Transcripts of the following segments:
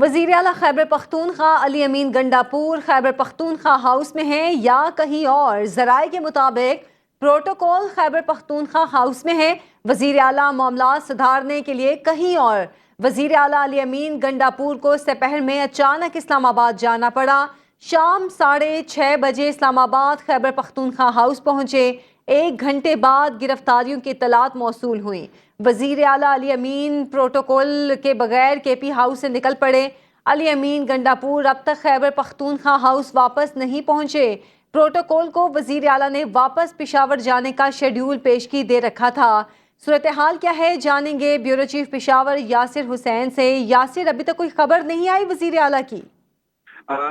وزیر اعلیٰ خیبر پختونخوا علی امین گنڈاپور خیبر پختونخوا ہاؤس میں ہیں یا کہیں اور؟ ذرائع کے مطابق پروٹوکول خیبر پختونخوا ہاؤس میں ہے، وزیر اعلیٰ معاملات سدھارنے کے لیے کہیں اور۔ وزیر اعلیٰ علی امین گنڈاپور کو سپہر میں اچانک اسلام آباد جانا پڑا۔ شام 6:30 بجے اسلام آباد خیبر پختونخوا ہاؤس پہنچے۔ 1 گھنٹے بعد گرفتاریوں کی اطلاعات موصول ہوئیں۔ وزیر اعلیٰ علی امین پروٹوکول کے بغیر کے پی ہاؤس سے نکل پڑے۔ علی امین گنڈاپور اب تک خیبر پختونخوا ہاؤس واپس نہیں پہنچے۔ پروٹوکول کو وزیر اعلیٰ نے واپس پشاور جانے کا شیڈیول پیشگی دے رکھا تھا۔ صورتحال کیا ہے جانیں گے بیورو چیف پشاور یاسر حسین سے۔ یاسر، ابھی تک کوئی خبر نہیں آئی وزیر اعلیٰ کی؟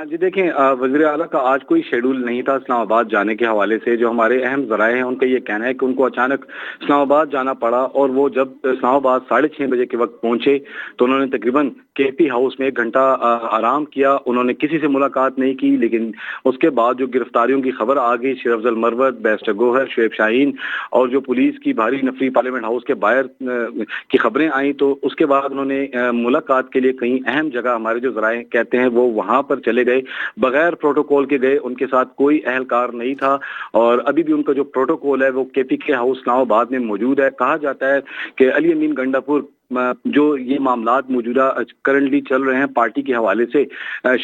جی دیکھیں، وزیر اعلیٰ کا آج کوئی شیڈول نہیں تھا اسلام آباد جانے کے حوالے سے۔ جو ہمارے اہم ذرائع ہیں ان کا یہ کہنا ہے کہ ان کو اچانک اسلام آباد جانا پڑا، اور وہ جب اسلام آباد 6:30 بجے کے وقت پہنچے تو انہوں نے تقریباً کے پی ہاؤس میں 1 گھنٹہ آرام کیا۔ انہوں نے کسی سے ملاقات نہیں کی، لیکن اس کے بعد جو گرفتاریوں کی خبر آ گئی، شیر افضل مروت، بیرسٹر گوہر، شعیب شاہین اور جو پولیس کی بھاری نفری پارلیمنٹ ہاؤس کے باہر کی خبریں آئیں، تو اس کے بعد انہوں نے ملاقات کے لیے کئی اہم جگہ، ہمارے جو ذرائع کہتے ہیں وہ وہاں پر چلے گئے، بغیر پروٹوکول کے گئے۔ ان کے ساتھ کوئی اہلکار نہیں تھا، اور ابھی بھی ان کا جو پروٹوکول ہے وہ کے پی کے ہاؤس اسلام آباد میں موجود ہے۔ کہا جاتا ہے کہ علی امین گنڈاپور جو یہ معاملات موجودہ کرنٹلی چل رہے ہیں پارٹی کے حوالے سے،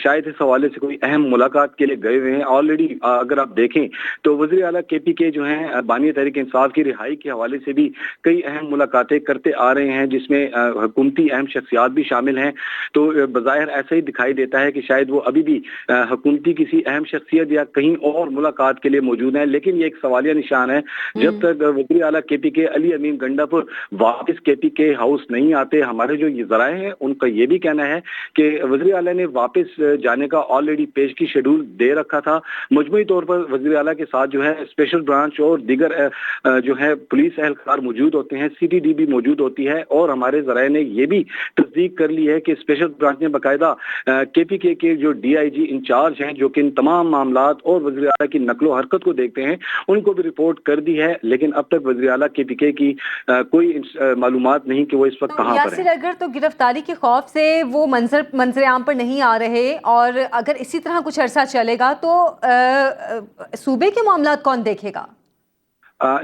شاید اس حوالے سے کوئی اہم ملاقات کے لیے گئے ہوئے ہیں آلریڈی۔ اگر آپ دیکھیں تو وزیر اعلیٰ کے پی کے جو ہیں بانی تحریک انصاف کی رہائی کے حوالے سے بھی کئی اہم ملاقاتیں کرتے آ رہے ہیں، جس میں حکومتی اہم شخصیات بھی شامل ہیں۔ تو بظاہر ایسا ہی دکھائی دیتا ہے کہ شاید وہ ابھی بھی حکومتی کسی اہم شخصیت یا کہیں اور ملاقات کے لیے موجود ہیں، لیکن یہ ایک سوالیہ نشان ہے جب تک وزیر اعلیٰ کے پی کے علی امین گنڈاپور واپس کے پی کے ہاؤس نہیں آتے۔ ہمارے جو یہ ذرائع ہیں ان کا یہ بھی کہنا ہے کہ وزیر اعلیٰ نے واپس جانے کا آلریڈی پیشگی شیڈول دے رکھا تھا۔ مجموعی طور پر وزیر اعلیٰ کے ساتھ جو ہے اسپیشل برانچ اور دیگر جو ہے پولیس اہلکار موجود ہوتے ہیں، سی ٹی ڈی بھی موجود ہوتی ہے، اور ہمارے ذرائع نے یہ بھی تصدیق کر لی ہے کہ اسپیشل برانچ نے باقاعدہ کے پی کے جو ڈی آئی جی انچارج ہیں، جو کہ ان تمام معاملات اور وزیر اعلیٰ کی نقل و حرکت کو دیکھتے ہیں، ان کو بھی رپورٹ کر دی ہے، لیکن اب تک وزیر اعلیٰ کے پی کے کی کوئی معلومات نہیں کہ وہ اس وقت کہاں پر ہیں۔ یاسر، اگر تو گرفتاری کے خوف سے وہ منظر عام پر نہیں آ رہے، اور اگر اسی طرح کچھ عرصہ چلے گا تو صوبے کے معاملات کون دیکھے گا؟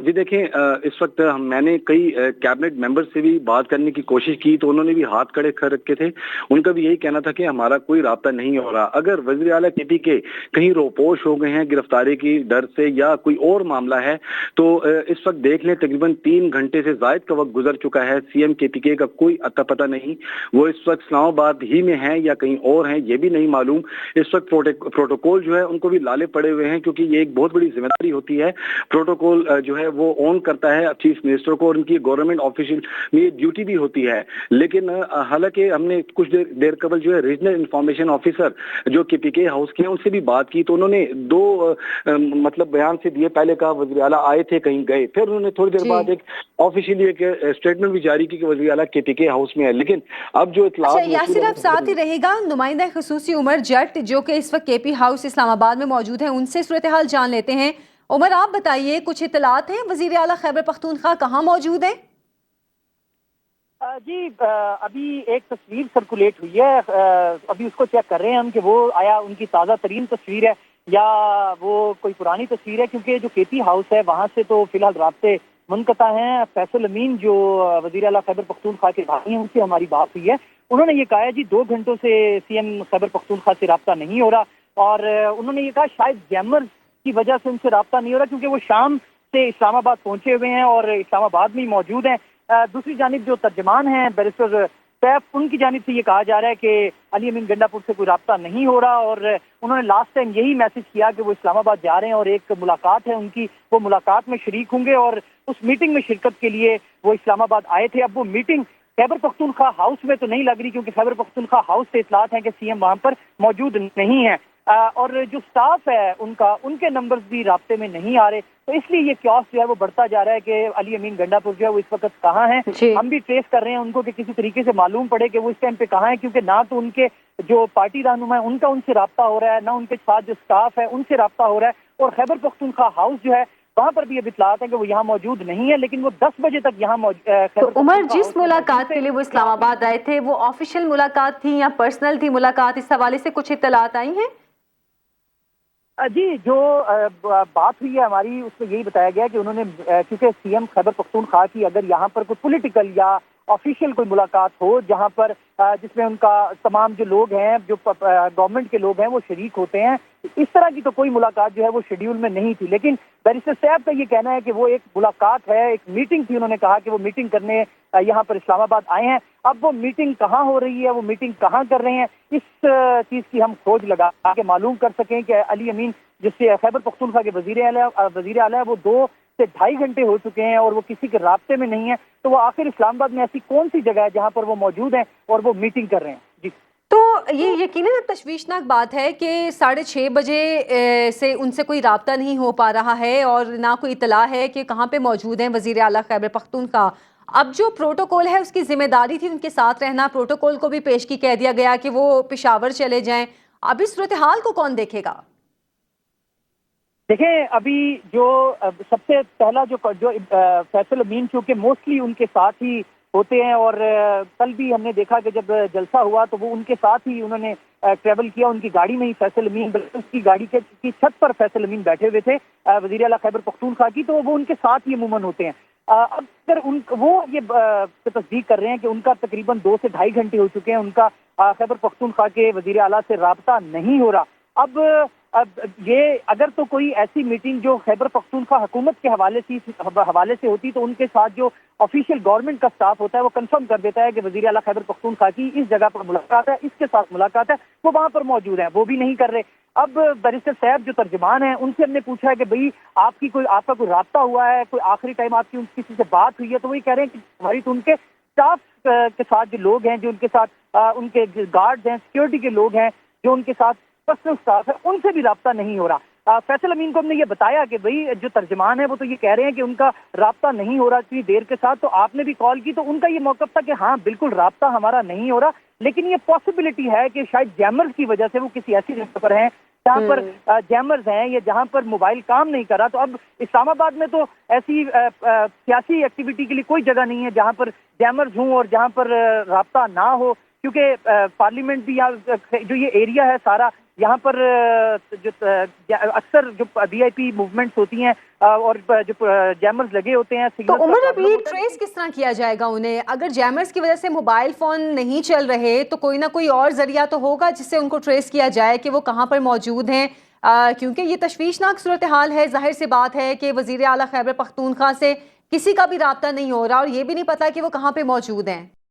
جی دیکھیں، اس وقت میں نے کئی کیبنٹ ممبر سے بھی بات کرنے کی کوشش کی، تو انہوں نے بھی ہاتھ کھڑے کر رکھے تھے۔ ان کا بھی یہی کہنا تھا کہ ہمارا کوئی رابطہ نہیں ہو رہا۔ اگر وزیر اعلیٰ کے پی کے کہیں روپوش ہو گئے ہیں گرفتاری کی ڈر سے یا کوئی اور معاملہ ہے، تو اس وقت دیکھ لیں تقریباً 3 گھنٹے سے زائد کا وقت گزر چکا ہے، سی ایم کے پی کے کا کوئی اتا پتہ نہیں۔ وہ اس وقت اسلام آباد ہی میں ہیں یا کہیں اور ہیں، یہ بھی نہیں معلوم۔ اس وقت پروٹوکول جو ہے ان کو بھی لالے پڑے ہوئے ہیں، کیونکہ یہ ایک بہت بڑی ذمہ داری ہوتی ہے۔ پروٹوکول جو ہے وہ اون کرتا ہے چیف منسٹر کو، اور ان کی گورنمنٹ آفیشل میں یہ ڈیوٹی بھی ہوتی ہے۔ لیکن حالانکہ ہم نے کچھ دیر قبل جو ہے ریجنل انفارمیشن آفیسر جو کے پی کے ہاؤس کے ہیں ان سے بھی بات کی، تو انہوں نے 2 مطلب بیان سے دیے۔ پہلے کہا وزیر اعلیٰ آئے تھے کہیں گئے، پھر انہوں نے تھوڑی دیر بعد ایک آفیشیلی ایک اسٹیٹمنٹ بھی جاری کی کہ وزیر اعلیٰ کے پی کے ہاؤس میں ہے، لیکن اب جو اطلاعات یاسر اب ساتھ ہی رہے گا نمائندہ خصوصی عمر جٹ جو کہ اس وقت کے پی ہاؤس اسلام آباد میں موجود ہیں، ان سے صورتحال جان لیتے ہیں۔ عمر، آپ بتائیے، کچھ اطلاعات ہیں وزیر اعلیٰ خیبر پختونخوا کہاں موجود ہیں؟ جی ابھی ایک تصویر سرکولیٹ ہوئی ہے، ابھی اس کو چیک کر رہے ہیں ہم کہ وہ آیا ان کی تازہ ترین تصویر ہے یا وہ کوئی پرانی تصویر ہے، کیونکہ جو کے پی ہاؤس ہے وہاں سے تو فی الحال رابطے منقطع ہیں۔ فیصل امین جو وزیر اعلیٰ خیبر پختونخوا کے بھائی ہیں، ان سے ہماری بات ہوئی ہے، انہوں نے یہ کہا ہے جی 2 گھنٹوں سے سی ایم خیبر پختونخوا سے رابطہ نہیں ہو رہا، اور انہوں نے یہ کہا شاید جیمر کی وجہ سے ان سے رابطہ نہیں ہو رہا، کیونکہ وہ شام سے اسلام آباد پہنچے ہوئے ہیں اور اسلام آباد میں موجود ہیں۔ دوسری جانب جو ترجمان ہیں بیرسٹر سیف، ان کی جانب سے یہ کہا جا رہا ہے کہ علی امین گنڈاپور سے کوئی رابطہ نہیں ہو رہا، اور انہوں نے لاسٹ ٹائم یہی میسج کیا کہ وہ اسلام آباد جا رہے ہیں اور ایک ملاقات ہے ان کی، وہ ملاقات میں شریک ہوں گے، اور اس میٹنگ میں شرکت کے لیے وہ اسلام آباد آئے تھے۔ اب وہ میٹنگ خیبر پختونخوا ہاؤس میں تو نہیں لگ رہی، کیونکہ خیبر پختونخوا ہاؤس سے اطلاعات ہیں کہ سی ایم وہاں پر موجود نہیں ہے، اور جو سٹاف ہے ان کے نمبرز بھی رابطے میں نہیں آ رہے، تو اس لیے یہ کیوس جو ہے وہ بڑھتا جا رہا ہے کہ علی امین گنڈاپور جو ہے وہ اس وقت کہاں ہیں۔ ہم بھی ٹریس کر رہے ہیں ان کو کہ کسی طریقے سے معلوم پڑے کہ وہ اس ٹائم پہ کہاں ہیں، کیونکہ نہ تو ان کے جو پارٹی رہنما ہے ان سے رابطہ ہو رہا ہے، نہ ان کے ساتھ جو سٹاف ہے ان سے رابطہ ہو رہا ہے، اور خیبر پختونخوا ہاؤس جو ہے وہاں پر بھی اب اطلاعات ہیں کہ وہ یہاں موجود نہیں ہے، لیکن وہ 10 بجے تک یہاں تو عمر، جس ملاقات کے لیے وہ اسلام آباد آئے تھے وہ آفیشیل ملاقات تھی یا پرسنل تھی ملاقات؟ اس حوالے سے کچھ اطلاعات آئی ہیں؟ جی، جو بات ہوئی ہے ہماری، اس میں یہی بتایا گیا کہ انہوں نے کیونکہ سی ایم خیبر پختونخوا کی اگر یہاں پر کوئی پولیٹیکل یا آفیشیل کوئی ملاقات ہو جہاں پر جس میں ان کا تمام جو لوگ ہیں، جو گورنمنٹ کے لوگ ہیں وہ شریک ہوتے ہیں، اس طرح کی تو کوئی ملاقات جو ہے وہ شیڈیول میں نہیں تھی. لیکن بیرسٹر صاحب کا یہ کہنا ہے کہ وہ ایک ملاقات ہے، ایک میٹنگ تھی. انہوں نے کہا کہ وہ میٹنگ کرنے یہاں پر اسلام آباد آئے ہیں. اب وہ میٹنگ کہاں ہو رہی ہے، وہ میٹنگ کہاں کر رہے ہیں، اس چیز کی ہم کھوج لگا کے معلوم کر سکیں کہ علی امین جس سے خیبر پختونخوا کے وزیر اعلیٰ ہے، وہ 2 سے 2.5 گھنٹے ہو چکے ہیں اور وہ کسی کے رابطے میں نہیں ہے. تو وہ آخر اسلام آباد میں ایسی کون سی جگہ ہے جہاں پر وہ موجود ہیں اور وہ میٹنگ کر رہے ہیں؟ جی، تو یہ یقیناً تشویشناک بات ہے کہ 6:30 بجے سے ان سے کوئی رابطہ نہیں ہو پا رہا ہے اور نہ کوئی اطلاع ہے کہ کہاں پہ موجود ہیں وزیر اعلیٰ خیبر پختونخوا. اب جو پروٹوکول ہے اس کی ذمہ داری تھی ان کے ساتھ رہنا، پروٹوکول کو بھی پیشگی کہہ دیا گیا کہ وہ پشاور چلے جائیں. اب اس صورتحال کو کون دیکھے گا؟ دیکھیں ابھی جو سب سے پہلا جو فیصل امین چونکہ موسٹلی ان کے ساتھ ہی ہوتے ہیں اور کل بھی ہم نے دیکھا کہ جب جلسہ ہوا تو وہ ان کے ساتھ ہی انہوں نے ٹریول کیا، ان کی گاڑی میں ہی فیصل امین، بلکہ اس کی گاڑی کی چھت پر فیصل امین بیٹھے ہوئے تھے وزیر اعلیٰ خیبر پختونخوا کی، تو وہ ان کے ساتھ ہی عموماً ہوتے ہیں. اب اگر وہ یہ تصدیق کر رہے ہیں کہ ان کا تقریباً 2 سے 2.5 گھنٹے ہو چکے ہیں، ان کا خیبر پختونخوا کے وزیر اعلیٰ سے رابطہ نہیں ہو رہا. اب یہ اگر تو کوئی ایسی میٹنگ جو خیبر پختونخوا حکومت کے حوالے سے ہوتی تو ان کے ساتھ جو آفیشیل گورنمنٹ کا سٹاف ہوتا ہے وہ کنفرم کر دیتا ہے کہ وزیر اعلیٰ خیبر پختونخوا کی اس جگہ پر ملاقات ہے، اس کے ساتھ ملاقات ہے، وہ وہاں پر موجود ہیں. وہ بھی نہیں کر رہے. اب بیرسٹر صاحب جو ترجمان ہیں ان سے ہم نے پوچھا ہے کہ بھئی آپ کا کوئی رابطہ ہوا ہے، کوئی آخری ٹائم آپ کی کسی سے بات ہوئی ہے؟ تو وہی کہہ رہے ہیں کہ ہماری تو ان کے اسٹاف کے ساتھ جو لوگ ہیں، جو ان کے ساتھ ان کے گارڈز ہیں، سیکورٹی کے لوگ ہیں، جو ان کے ساتھ پرسنل اسٹاف ہے، ان سے بھی رابطہ نہیں ہو رہا. فیصل امین کو ہم نے یہ بتایا کہ بھئی جو ترجمان ہے وہ تو یہ کہہ رہے ہیں کہ ان کا رابطہ نہیں ہو رہا اتنی دیر کے ساتھ. تو آپ نے بھی کال کی تو ان کا یہ موقف تھا کہ ہاں بالکل رابطہ ہمارا نہیں ہو رہا، لیکن یہ پاسبلٹی ہے کہ شاید جیمرز کی وجہ سے وہ کسی ایسی جگہ پر ہیں جہاں پر جیمرز ہیں یا جہاں پر موبائل کام نہیں کر رہا. تو اب اسلام آباد میں تو ایسی سیاسی ایکٹیویٹی کے لیے کوئی جگہ نہیں ہے جہاں پر جیمرز ہوں اور جہاں پر رابطہ نہ ہو، کیونکہ پارلیمنٹ بھی جو یہ ایریا ہے سارا، یہاں پر جو اکثر جو وی آئی پی موومنٹس ہوتی ہیں اور جو جیمرز لگے ہوتے ہیں. تو عمر اب یہ ٹریس کس طرح کیا جائے گا انہیں؟ اگر جیمرز کی وجہ سے موبائل فون نہیں چل رہے تو کوئی نہ کوئی اور ذریعہ تو ہوگا جس سے ان کو ٹریس کیا جائے کہ وہ کہاں پر موجود ہیں، کیونکہ یہ تشویشناک صورتحال ہے. ظاہر سی بات ہے کہ وزیر اعلیٰ خیبر پختونخوا سے کسی کا بھی رابطہ نہیں ہو رہا اور یہ بھی نہیں پتا کہ وہ کہاں پہ موجود ہیں.